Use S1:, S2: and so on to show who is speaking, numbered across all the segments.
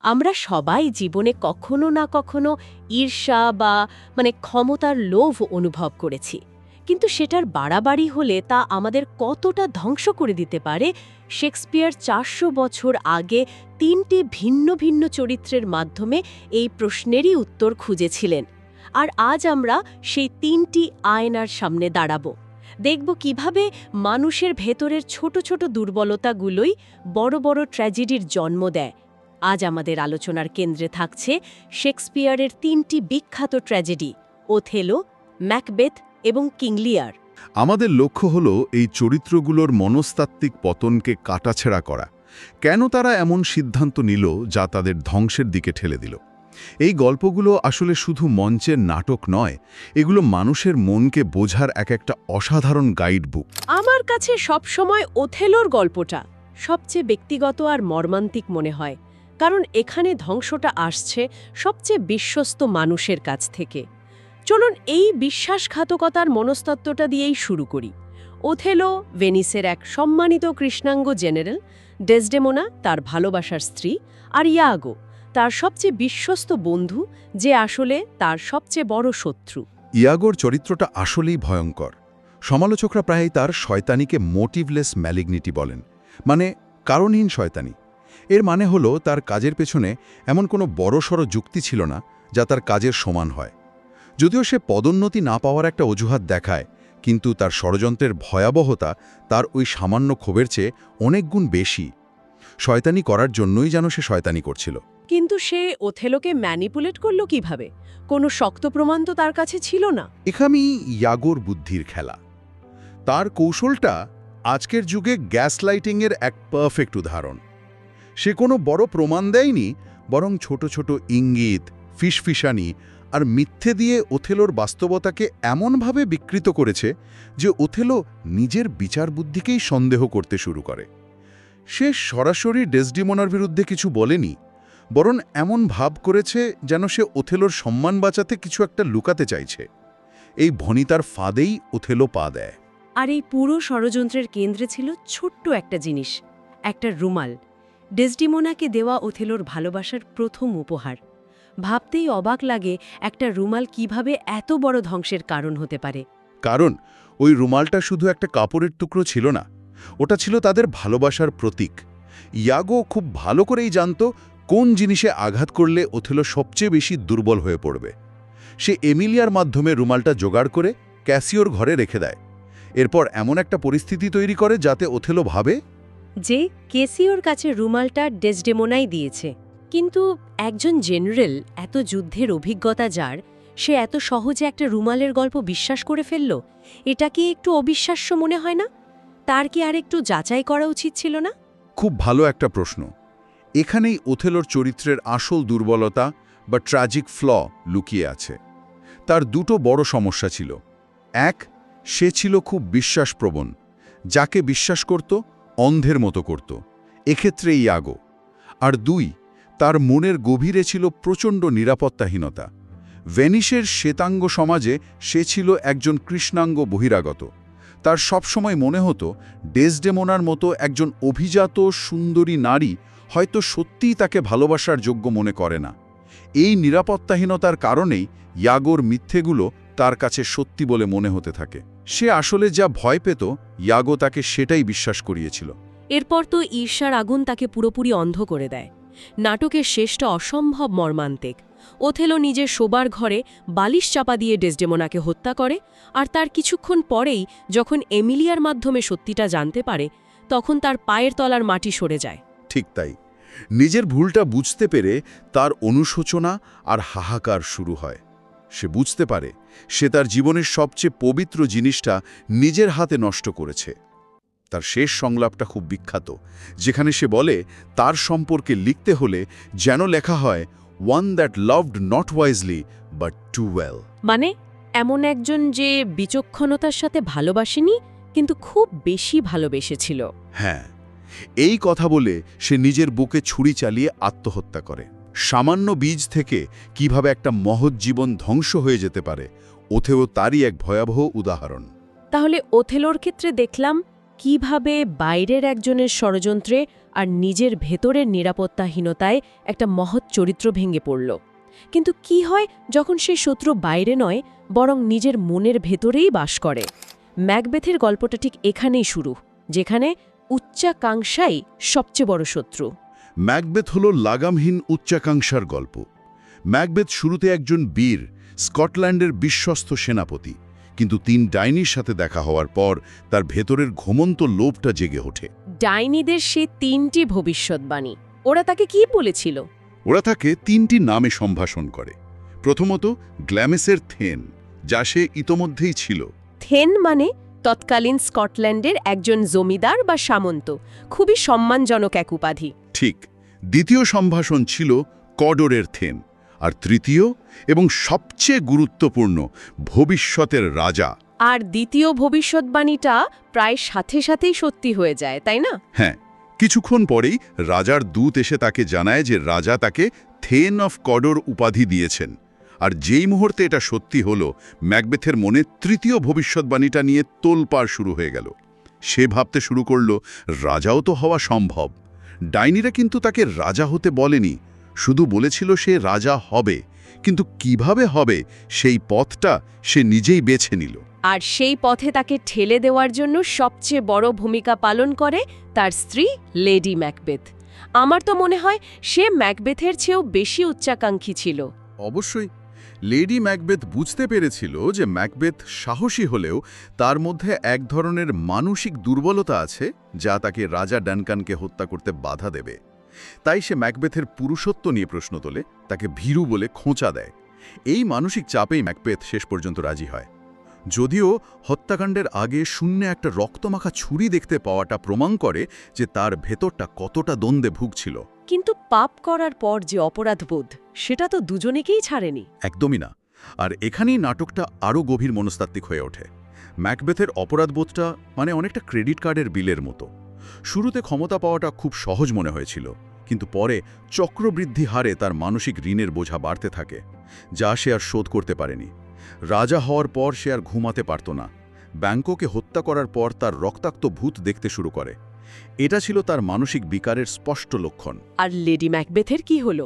S1: আমরা সবাই জীবনে কখনো না কখনো ঈর্ষা বা ক্ষমতার লোভ অনুভব করেছি, কিন্তু সেটার বাড়াবাড়ি হলে তা আমাদের কতটা ধ্বংস করে দিতে পারে। শেক্সপিয়ার 400 বছর আগে তিনটি ভিন্ন ভিন্ন চরিত্রের মাধ্যমে এই প্রশ্নেরই উত্তর খুঁজেছিলেন। আর আজ আমরা সেই তিনটি আয়নার সামনে দাঁড়াব, দেখব কিভাবে মানুষের ভেতরের ছোট ছোট দুর্বলতাগুলোই বড় বড় ট্র্যাজেডির জন্ম দেয়। আজ আমাদের আলোচনার কেন্দ্রে থাকছে শেক্সপিয়ারের তিনটি বিখ্যাত ট্র্যাজেডি, ওথেলো, ম্যাকবেথ এবং কিং লিয়ার।
S2: আমাদের লক্ষ্য হল এই চরিত্রগুলোর মনস্তাত্ত্বিক পতনকে কাটাছেঁড়া করা। কেন তারা এমন সিদ্ধান্ত নিল যা তাদের ধ্বংসের দিকে ঠেলে দিল? এই গল্পগুলো আসলে শুধু মঞ্চের নাটক নয়, এগুলো মানুষের মনকে বোঝার একটা অসাধারণ গাইড বুক।
S1: আমার কাছে সবসময় ওথেলোর গল্পটা সবচেয়ে ব্যক্তিগত আর মর্মান্তিক মনে হয়, কারণ এখানে ধ্বংসটা আসছে সবচেয়ে বিশ্বস্ত মানুষের কাছ থেকে। চলুন এই বিশ্বাসঘাতকতার মনস্তত্ত্বটা দিয়েই শুরু করি। ওথেলো ভেনিসের এক সম্মানিত কৃষ্ণাঙ্গ জেনারেল, ডেসডেমোনা তার ভালোবাসার স্ত্রী, আর ইয়াগো তার সবচেয়ে বিশ্বস্ত বন্ধু, যে আসলে তার সবচেয়ে বড় শত্রু।
S2: ইয়াগোর চরিত্রটা আসলেই ভয়ঙ্কর। সমালোচকরা প্রায়ই তার শয়তানিকে মোটিভলেস ম্যালিগনিটি বলেন, মানে কারণহীন শয়তানি। এর মানে হলো তার কাজের পেছনে এমন কোনো বড়সড় যুক্তি ছিল না যা তার কাজের সমান হয়। যদিও সে পদোন্নতি না পাওয়ার একটা অজুহাত দেখায়, কিন্তু তার ষড়যন্ত্রের ভয়াবহতা তার ওই সামান্য ক্ষোভের চেয়ে অনেক গুণ বেশি। শয়তানি করার জন্যই যেন সে শয়তানি করছিল।
S1: কিন্তু সে ওথেলোকে ম্যানিপুলেট করল কিভাবে? কোনো শক্ত প্রমাণ তো তার কাছে ছিল না।
S2: এখানেই ইয়াগোর বুদ্ধির খেলা। তার কৌশলটা আজকের যুগে গ্যাসলাইটিংয়ের এক পারফেক্ট উদাহরণ। সে কোনো বড় প্রমাণ দেয়নি, বরং ছোট ছোট ইঙ্গিত, ফিসফিসানি আর মিথ্যে দিয়ে ওথেলোর বাস্তবতাকে এমনভাবে বিকৃত করেছে যে ওথেলো নিজের বিচার বুদ্ধিকেই সন্দেহ করতে শুরু করে। সে সরাসরি ডেসডিমোনার বিরুদ্ধে কিছু বলেনি, বরং এমন ভাব করেছে যেন সে ওথেলোর সম্মান বাঁচাতে কিছু একটা লুকাতে চাইছে। এই ভনিতার ফাঁদেই ওথেলো পা দেয়।
S1: আর এই পুরো ষড়যন্ত্রের কেন্দ্রে ছিল ছোট্ট একটা জিনিস, একটা রুমাল, ডেসডিমোনাকে দেওয়া ওথেলোর ভালোবাসার প্রথম উপহার। ভাবতেই অবাক লাগে একটা রুমাল কিভাবে এত বড় ধ্বংসের কারণ হতে পারে।
S2: কারণ ওই রুমালটা শুধু একটা কাপড়ের টুকরো ছিল না, ওটা ছিল তাদের ভালোবাসার প্রতীক। ইয়াগো খুব ভালো করেই জানত কোন জিনিসে আঘাত করলে ওথেলো সবচেয়ে বেশি দুর্বল হয়ে পড়বে। সে এমিলিয়ার মাধ্যমে রুমালটা জোগাড় করে ক্যাসিওর ঘরে রেখে দেয়। এরপর এমন একটা পরিস্থিতি তৈরি করে যাতে ওথেলো ভাবে
S1: যে ক্যাসিওর কাছে রুমালটা ডেসডেমোনাই দিয়েছে। কিন্তু একজন জেনারেল, এত যুদ্ধের অভিজ্ঞতা যার, সে এত সহজে একটা রুমালের গল্প বিশ্বাস করে ফেলল। এটা কি একটু অবিশ্বাস্য মনে হয় না? তার কি আর একটু যাচাই করা উচিত ছিল না?
S2: খুব ভালো একটা প্রশ্ন। এখানেই ওথেলোর চরিত্রের আসল দুর্বলতা বা ট্র্যাজিক ফ্ল লুকিয়ে আছে। তার দুটো বড় সমস্যা ছিল। এক, সে ছিল খুব বিশ্বাসপ্রবণ। যাকে বিশ্বাস করত অন্ধের মতো করত, এক্ষেত্রে ইয়াগো। আর দুই, তার মনের গভীরে ছিল প্রচণ্ড নিরাপত্তাহীনতা। ভেনিসের শ্বেতাঙ্গ সমাজে সে ছিল একজন কৃষ্ণাঙ্গ বহিরাগত। তার সবসময় মনে হতো ডেসডেমোনার মতো একজন অভিজাত সুন্দরী নারী হয়তো সত্যিই তাকে ভালোবাসার যোগ্য মনে করে না। এই নিরাপত্তাহীনতার কারণেই ইয়াগোর মিথ্যেগুলো তার কাছে সত্যি বলে মনে হতে থাকে। সে আসলে যা ভয় পেত, ইয়াগো তাকে সেটাই বিশ্বাস করিয়েছিল।
S1: এরপর তো ঈর্ষার আগুন তাকে পুরোপুরি অন্ধ করে দেয়। নাটকের শেষটা অসম্ভব মর্মান্তিক। ওথেলো নিজের শোবার ঘরে বালিশ চাপা দিয়ে ডেসডেমোনাকে হত্যা করে, আর তার কিছুক্ষণ পরেই যখন এমিলিয়ার মাধ্যমে সত্যিটা জানতে পারে, তখন তার পায়ের তলার মাটি সরে যায়।
S2: ঠিক তাই। নিজের ভুলটা বুঝতে পেরে তার অনুশোচনা আর হাহাকার শুরু হয়। সে বুঝতে পারে সে তার জীবনের সবচেয়ে পবিত্র জিনিসটা নিজের হাতে নষ্ট করেছে। তার শেষ সংলাপটা খুব বিখ্যাত, যেখানে সে বলে তার সম্পর্কে লিখতে হলে যেন লেখা হয়, one that loved not wisely but too well.
S1: মানে এমন একজন যে বিচক্ষণতার সাথে ভালোবাসেনি, কিন্তু খুব বেশি ভালোবেসেছিল।
S2: হ্যাঁ, এই কথা বলে সে নিজের বুকে ছুরি চালিয়ে আত্মহত্যা করে। সামান্য বীজ থেকে কিভাবে একটা মহৎ জীবন ধ্বংস হয়ে যেতে পারে, ওথেলো তারই এক ভয়াবহ উদাহরণ।
S1: তাহলে ওথেলোর ক্ষেত্রে দেখলাম কিভাবে বাইরের একজনের ষড়যন্ত্রে আর নিজের ভেতরের নিরাপত্তাহীনতায় একটা মহৎ চরিত্র ভেঙে পড়ল। কিন্তু কি হয় যখন সে শত্রু বাইরে নয়, বরং নিজের মনের ভেতরেই বাস করে? ম্যাকবেথের গল্পটা ঠিক এখানেই শুরু, যেখানে উচ্চাকাঙ্ক্ষাই সবচেয়ে বড় শত্রু।
S2: ম্যাকবেথ হল লাগামহীন উচ্চাকাঙ্ক্ষার গল্প। ম্যাকবেথ শুরুতে একজন বীর, স্কটল্যান্ডের বিশ্বস্ত সেনাপতি, কিন্তু 3 ডাইনির সাথে দেখা হওয়ার পর তার ভেতরের ঘুমন্ত লোভটা জেগে ওঠে।
S1: ডাইনিদের সে 3টি ভবিষ্যৎবাণী, ওরা তাকে কি বলেছিল?
S2: ওরা তাকে 3টি নামে সম্ভাষণ করে। প্রথমত গ্ল্যামেসের থেন, যা সে ইতোমধ্যেই ছিল।
S1: থেন মানে তৎকালীন স্কটল্যান্ডের একজন জমিদার বা সামন্ত, খুবই সম্মানজনক এক উপাধি।
S2: ঠিক। দ্বিতীয় সম্ভাষণ ছিল কডরের থেন, আর তৃতীয় এবং সবচেয়ে গুরুত্বপূর্ণ ভবিষ্যতের রাজা।
S1: আর দ্বিতীয় ভবিষ্যৎবাণীটা প্রায় সাথে সাথেই সত্যি হয়ে যায়, তাই না?
S2: হ্যাঁ, কিছুক্ষণ পরেই রাজার দূত এসে তাকে জানায় যে রাজা তাকে থেন অফ কডর উপাধি দিয়েছেন। আর যেই মুহূর্তে এটা সত্যি হলো, ম্যাকবেথের মনে তৃতীয় ভবিষ্যৎবাণীটা নিয়ে তোলপাড় শুরু হয়ে গেল। সে ভাবতে শুরু করল, রাজাও তো হওয়া সম্ভব। ডাইনিরা কিন্তু তাকে রাজা হতে বলেনি, শুধু বলেছিল সে রাজা হবে, কিন্তু কিভাবে হবে সেই পথটা সে নিজেই বেছে নিল।
S1: আর সেই পথে তাকে ঠেলে দেওয়ার জন্য সবচেয়ে বড় ভূমিকা পালন করে তার স্ত্রী লেডি ম্যাকবেথ। আমার তো মনে হয় সে ম্যাকবেথের চেয়েও বেশি উচ্চাকাঙ্ক্ষী ছিল।
S2: অবশ্যই। লেডি ম্যাকবেথ বুঝতে পেরেছিল যে ম্যাকবেথ সাহসী হলেও তার মধ্যে এক ধরনের মানসিক দুর্বলতা আছে, যা তাকে রাজা ডানকানকে হত্যা করতে বাধা দেবে। তাই সে ম্যাকবেথের পুরুষত্ব নিয়ে প্রশ্ন তোলে, তাকে ভীরু বলে খোঁচা দেয়। এই মানসিক চাপেই ম্যাকবেথ শেষ পর্যন্ত রাজি হয়। যদিও হত্যাকাণ্ডের আগে শূন্যে একটা রক্তমাখা ছুরি দেখতে পাওয়াটা প্রমাণ করে যে তার ভেতরটা কতটা দ্বন্দ্বে ভুগছিল।
S1: কিন্তু পাপ করার পর যে অপরাধবোধ, সেটা তো দুজনেকেই ছাড়েনি।
S2: একদমই না। আর এখানেই নাটকটা আরও গভীর মনস্তাত্ত্বিক হয়ে ওঠে। ম্যাকবেথের অপরাধবোধটা মানে অনেকটা ক্রেডিট কার্ডের বিলের মতো। শুরুতে ক্ষমতা পাওয়াটা খুব সহজ মনে হয়েছিল, কিন্তু পরে চক্রবৃদ্ধি হারে তার মানসিক ঋণের বোঝা বাড়তে থাকে, যা সে আর শোধ করতে পারেনি। রাজা হওয়ার পর সে আর ঘুমাতে পারত না। ব্যাংককে হত্যা করার পর তার রক্তাক্ত ভূত দেখতে শুরু করে। এটা ছিল তার মানসিক বিকারের স্পষ্ট লক্ষণ।
S1: আর লেডি ম্যাকবেথের কি হলো?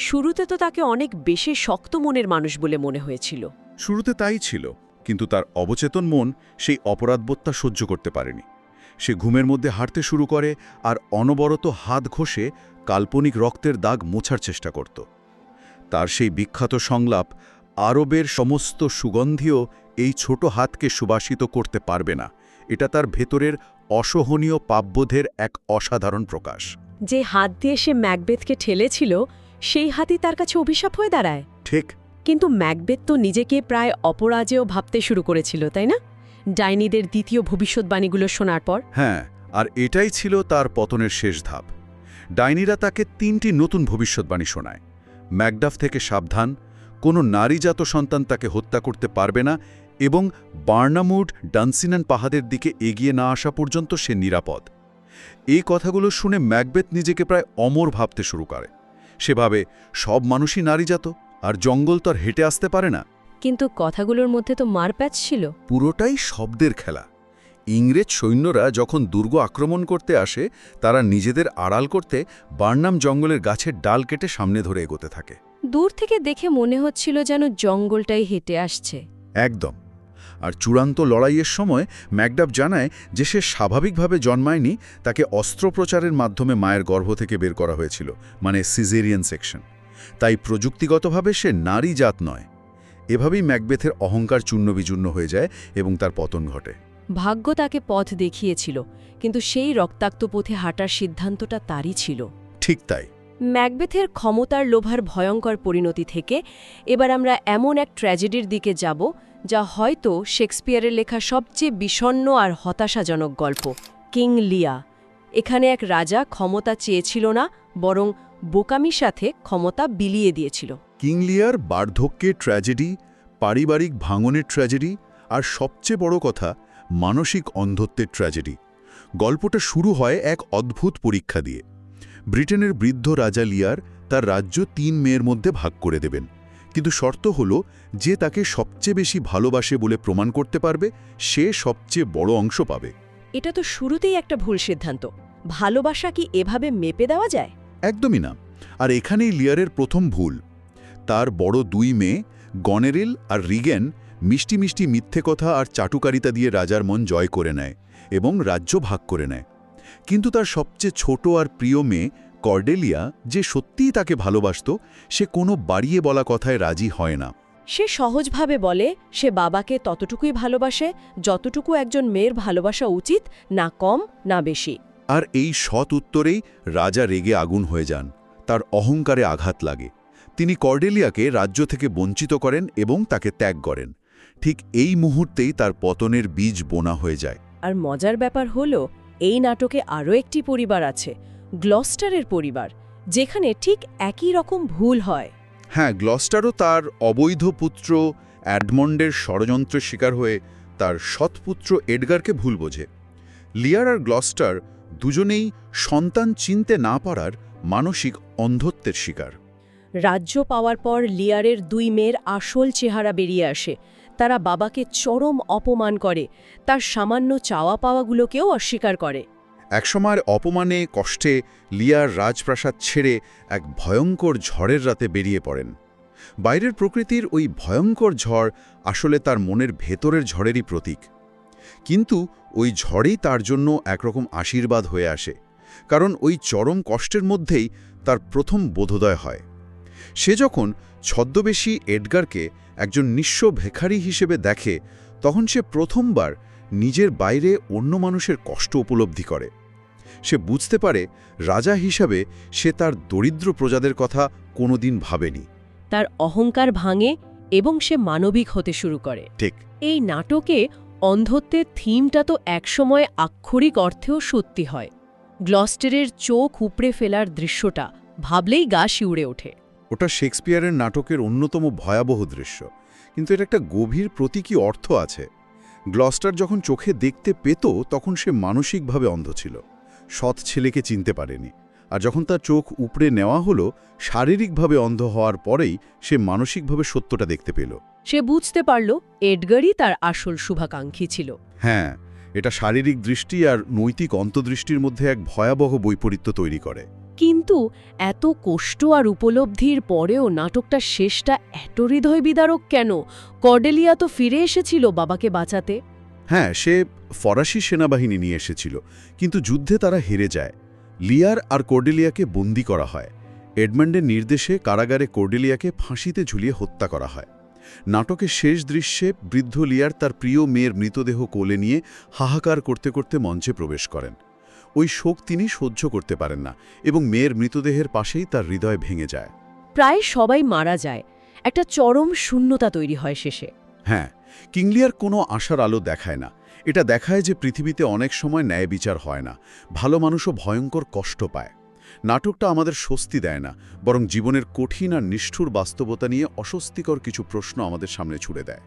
S1: শুরুতে তো তাকে অনেক বেশি শক্ত মনের মানুষ বলে মনে হয়েছিল।
S2: শুরুতে তাই ছিল, কিন্তু তার অবচেতন মন সেই অপরাধবোধটা সহ্য করতে পারেনি। সে ঘুমের মধ্যে হাঁটতে শুরু করে আর অনবরত হাত ঘষে কাল্পনিক রক্তের দাগ মোছার চেষ্টা করত। তার সেই বিখ্যাত সংলাপ, আরবের সমস্ত সুগন্ধিও এই ছোট হাতকে সুবাসিত করতে পারবে না, এটা তার ভেতরের অসহনীয় পাপবোধের এক অসাধারণ প্রকাশ।
S1: যে হাত দিয়ে সে ম্যাকবেথকে ঠেলেছিল, সেই হাতই তার কাছে অভিশাপ হয়ে দাঁড়ায়।
S2: ঠিক।
S1: কিন্তু ম্যাকবেথ তো নিজেকে প্রায় অপরাজেয় ভাবতে শুরু করেছিল, তাই না? ডাইনিদের দ্বিতীয় ভবিষ্যৎবাণীগুলো শোনার পর।
S2: হ্যাঁ, আর এটাই ছিল তার পতনের শেষ ধাপ। ডাইনিরা তাকে 3টি নতুন ভবিষ্যৎবাণী শোনায়। ম্যাকডাফ থেকে সাবধান, কোনো নারীজাত সন্তান তাকে হত্যা করতে পারবে না, এবং বার্নামুড ডানসিনান পাহাড়ের দিকে এগিয়ে না আসা পর্যন্ত সে নিরাপদ। এই কথাগুলো শুনে ম্যাকবেথ নিজেকে প্রায় অমর ভাবতে শুরু করে। সে ভাবে, সব মানুষই নারীজাত, আর জঙ্গল তো আর হেঁটে আসতে পারে না।
S1: কিন্তু কথাগুলোর মধ্যে তো মারপ্যাচ ছিল।
S2: পুরোটাই শব্দের খেলা। ইংরেজ সৈন্যরা যখন দুর্গ আক্রমণ করতে আসে, তারা নিজেদের আড়াল করতে বার্নাম জঙ্গলের গাছের ডাল কেটে সামনে ধরে এগোতে থাকে।
S1: দূর থেকে দেখে মনে হচ্ছিল যেন জঙ্গলটাই হেঁটে আসছে।
S2: একদম। আর চূড়ান্ত লড়াইয়ের সময় ম্যাকডাফ জানায় যে সে স্বাভাবিকভাবে জন্মায়নি, তাকে অস্ত্রোপচারের মাধ্যমে মায়ের গর্ভ থেকে বের করা হয়েছিল, মানে সিজেরিয়ান সেকশন। তাই প্রযুক্তিগতভাবে সে নারী জাত নয়। এভাবেই ম্যাকবেথের অহংকার চূর্ণবিচূর্ণ হয়ে যায় এবং তার পতন ঘটে।
S1: ভাগ্য তাকে পথ দেখিয়েছিল, কিন্তু সেই রক্তাক্ত পথে হাঁটার সিদ্ধান্তটা তারই ছিল।
S2: ঠিক তাই।
S1: ম্যাকবেথের ক্ষমতার লোভার ভয়ঙ্কর পরিণতি থেকে এবার আমরা এমন এক ট্র্যাজেডির দিকে যাব, যা হয়তো শেক্সপিয়ারের লেখা সবচেয়ে বিষণ্ণ আর হতাশাজনক গল্প, কিং লিয়া। এখানে এক রাজা ক্ষমতা চেয়েছিল না, বরং বোকামির সাথে ক্ষমতা বিলিয়ে দিয়েছিল।
S2: কিং লিয়ার বার্ধক্যের ট্র্যাজেডি, পারিবারিক ভাঙনের ট্র্যাজেডি, আর সবচেয়ে বড় কথা, মানসিক অন্ধত্বের ট্র্যাজেডি। গল্পটা শুরু হয় এক অদ্ভুত পরীক্ষা দিয়ে। ব্রিটেনের বৃদ্ধ রাজা লিয়ার তার রাজ্য 3 মেয়ের মধ্যে ভাগ করে দেবেন, কিন্তু শর্ত হল যে তাকে সবচেয়ে বেশি ভালোবাসে বলে প্রমাণ করতে পারবে, সে সবচেয়ে বড় অংশ পাবে।
S1: এটা তো শুরুতেই একটা ভুল সিদ্ধান্ত। ভালোবাসা কি এভাবে মেপে দেওয়া যায়?
S2: একদমই না। আর এখানেই লিয়ারের প্রথম ভুল। তার বড় দুই মেয়ে গনেরিল আর রিগেন মিষ্টি মিষ্টি মিথ্যে কথা আর চাটুকারিতা দিয়ে রাজার মন জয় করে নেয় এবং রাজ্য ভাগ করে নেয়। কিন্তু তার সবচেয়ে ছোট আর প্রিয় মেয়ে কর্ডেলিয়া, যে সত্যিই তাকে ভালোবাসত, সে কোনো বাড়িয়ে বলা কথায় রাজি হয় না।
S1: সে সহজভাবে বলে সে বাবাকে ততটুকুই ভালোবাসে যতটুকু একজন মেয়ের ভালোবাসা উচিত, না কম না বেশি।
S2: আর এই সৎ উত্তরেই রাজা রেগে আগুন হয়ে যান। তার অহংকারে আঘাত লাগে। তিনি কর্ডেলিয়াকে রাজ্য থেকে বঞ্চিত করেন এবং তাকে ত্যাগ করেন। ঠিক এই মুহূর্তেই তার পতনের বীজ বোনা হয়ে যায়।
S1: আর মজার ব্যাপার হলো, এই নাটকে আরও একটি পরিবার আছে, গ্লস্টারের পরিবার, যেখানে ঠিক একই রকম ভুল হয়।
S2: হ্যাঁ, গ্লস্টারও তার অবৈধ পুত্র অ্যাডমন্ডের ষড়যন্ত্রের শিকার হয়ে তার সৎপুত্র এডগারকে ভুল বোঝে। লিয়ার আর গ্লস্টার দুজনেই সন্তান চিনতে না পারার মানসিক অন্ধত্বের শিকার।
S1: রাজ্য পাওয়ার পর লিয়ারের দুই মেয়ের আসল চেহারা বেরিয়ে আসে। তারা বাবাকে চরম অপমান করে, তার সামান্য চাওয়া পাওয়াগুলোকেও অস্বীকার করে।
S2: একসময়ের অপমানে কষ্টে লিয়ার রাজপ্রাসাদ ছেড়ে এক ভয়ঙ্কর ঝড়ের রাতে বেরিয়ে পড়েন। বাইরের প্রকৃতির ওই ভয়ঙ্কর ঝড় আসলে তার মনের ভেতরের ঝড়েরই প্রতীক। কিন্তু ওই ঝড়েই তার জন্য একরকম আশীর্বাদ হয়ে আসে, কারণ ওই চরম কষ্টের মধ্যেই তার প্রথম বোধোদয় হয়। সে যখন ছদ্মবেশী এডগারকে একজন নিঃস্ব ভিখারি হিসেবে দেখে, তখন সে প্রথমবার নিজের বাইরে অন্য মানুষের কষ্ট উপলব্ধি করে। সে বুঝতে পারে রাজা হিসাবে সে তার দরিদ্র প্রজাদের কথা কোনোদিন ভাবেনি।
S1: তার অহংকার ভাঙে এবং সে মানবিক হতে শুরু করে।
S2: ঠিক।
S1: এই নাটকে অন্ধত্বের থিমটা তো একসময় আক্ষরিক অর্থেও সত্যি হয়। গ্লস্টারের চোখ উপড়ে ফেলার দৃশ্যটা ভাবলেই গা শিউড়ে ওঠে।
S2: ওটা শেক্সপিয়ারের নাটকের অন্যতম ভয়াবহ দৃশ্য, কিন্তু এর একটা গভীর প্রতীকী অর্থ আছে। গ্লস্টার যখন চোখে দেখতে পেত, তখন সে মানসিকভাবে অন্ধ ছিল, সৎ ছেলেকে চিনতে পারেনি। আর যখন তার চোখ উপড়ে নেওয়া হলো, শারীরিকভাবে অন্ধ হওয়ার পরেই সে মানসিকভাবে সত্যটা দেখতে পেল।
S1: সে বুঝতে পারল এডগারই তার আসল শুভাকাঙ্ক্ষী ছিল।
S2: হ্যাঁ, এটা শারীরিক দৃষ্টি আর নৈতিক অন্তর্দৃষ্টির মধ্যে এক ভয়াবহ বৈপরীত্য তৈরি করে।
S1: কিন্তু এত কষ্ট আর উপলব্ধির পরেও নাটকটার শেষটা এত হৃদয় বিদারক কেন? কর্ডেলিয়া তো ফিরে এসেছিল বাবাকে বাঁচাতে।
S2: হ্যাঁ, সে ফরাসি সেনাবাহিনী নিয়ে এসেছিল, কিন্তু যুদ্ধে তারা হেরে যায়। লিয়ার আর কর্ডেলিয়াকে বন্দী করা হয়। এডমন্ডের নির্দেশে কারাগারে কর্ডেলিয়াকে ফাঁসিতে ঝুলিয়ে হত্যা করা হয়। নাটকের শেষ দৃশ্যে বৃদ্ধ লিয়ার তার প্রিয় মেয়ের মৃতদেহ কোলে নিয়ে হাহাকার করতে করতে মঞ্চে প্রবেশ করেন। ওই শোক তিনি সহ্য করতে পারেন না এবং মেয়ের মৃতদেহের পাশেই তার হৃদয় ভেঙে যায়।
S1: প্রায় সবাই মারা যায়, একটা চরম শূন্যতা তৈরি হয় শেষে।
S2: হ্যাঁ, কিং লিয়ার কোনো আশার আলো দেখায় না। এটা দেখায় যে পৃথিবীতে অনেক সময় ন্যায় বিচার হয় না, ভালো মানুষও ভয়ঙ্কর কষ্ট পায়। নাটকটা আমাদের স্বস্তি দেয় না, বরং জীবনের কঠিন আর নিষ্ঠুর বাস্তবতা নিয়ে অস্বস্তিকর কিছু প্রশ্ন আমাদের সামনে ছুড়ে দেয়।